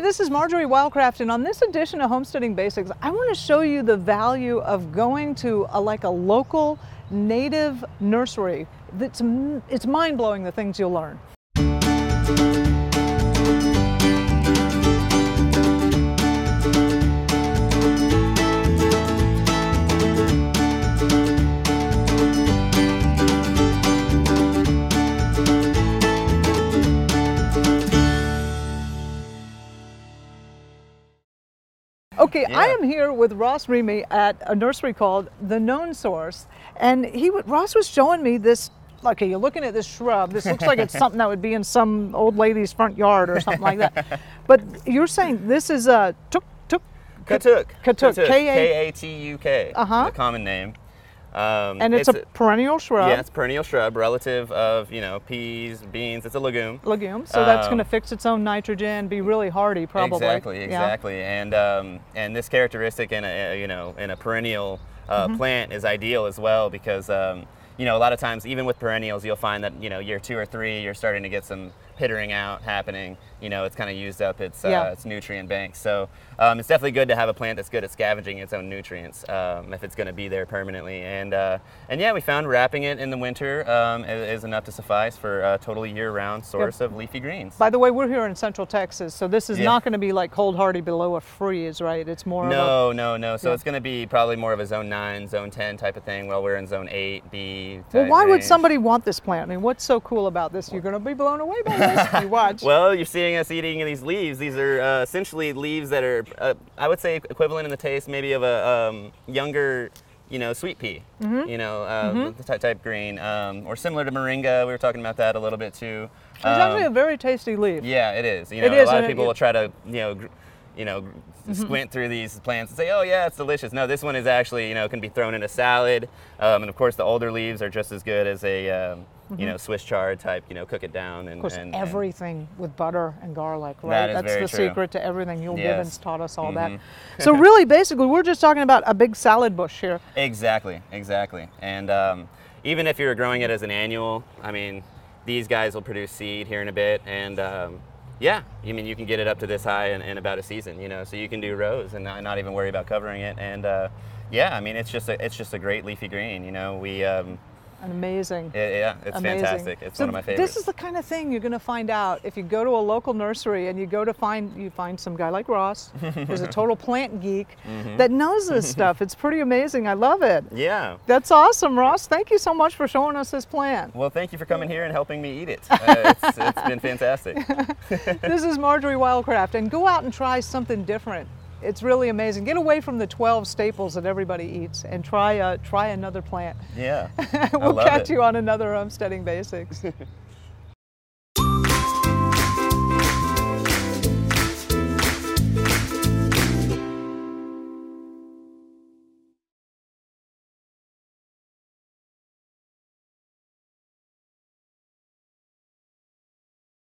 this is Marjory Wildcraft, and on this edition of Homesteading Basics, I want to show you the value of going to a local native nursery. It's mind-blowing, the things you'll learn. Okay, yeah. I am here with Ross Remy at a nursery called The Known Source, and Ross was showing me this. Okay, you're looking at this shrub. This looks like it's something that would be in some old lady's front yard or something like that. But you're saying this is a Katuk. Katuk. K-A-T-U-K. The common name. And it's a perennial shrub. Yeah, it's a perennial shrub, relative of, peas, beans. It's a legume. So that's going to fix its own nitrogen, be really hardy, probably. Exactly. Yeah. And this characteristic in a perennial plant is ideal as well because a lot of times, even with perennials, you'll find that year 2 or 3, you're starting to get some hittering out happening. It's kind of used up its nutrient bank. So it's definitely good to have a plant that's good at scavenging its own nutrients if it's going to be there permanently. And yeah, we found wrapping it in the winter is enough to suffice for a totally year-round source of leafy greens. By the way, we're here in Central Texas, so this is not going to be like cold hardy below a freeze, right? It's more No. So it's going to be probably more of a zone 9, zone 10 type of thing, while we're in zone 8, B type Well, why range. would somebody want this plant? I mean, what's so cool about this? You're going to be blown away by this if you watch. Well, you're seeing us eating these leaves. These are essentially leaves that are, I would say, equivalent in the taste maybe of a younger, sweet pea, type green, or similar to moringa. We were talking about that a little bit too. It's actually a very tasty leaf. Yeah, it is. It is, a lot of people will try to, squint through these plants and say, oh yeah, it's delicious. No, this one is actually, can be thrown in a salad. And of course, the older leaves are just as good as a, Swiss chard type, cook it down. And, of course, everything with butter and garlic, right? That's the true. Secret to everything. Yul Gibbons taught us all that. So really, basically, we're just talking about a big salad bush here. Exactly. And even if you're growing it as an annual, I mean, these guys will produce seed here in a bit. And you can get it up to this high in about a season, so you can do rows and not even worry about covering it. And it's just a great leafy green, Amazing. It's amazing. Fantastic. It's one of my favorites. This is the kind of thing you're going to find out if you go to a local nursery and you find some guy like Ross, who's a total plant geek, that knows this stuff. It's pretty amazing. I love it. Yeah. That's awesome, Ross. Thank you so much for showing us this plant. Well, thank you for coming here and helping me eat it. It's been fantastic. This is Marjory Wildcraft, and go out and try something different. It's really amazing. Get away from the 12 staples that everybody eats and try another plant. Yeah. We'll catch you on another Homesteading Basics.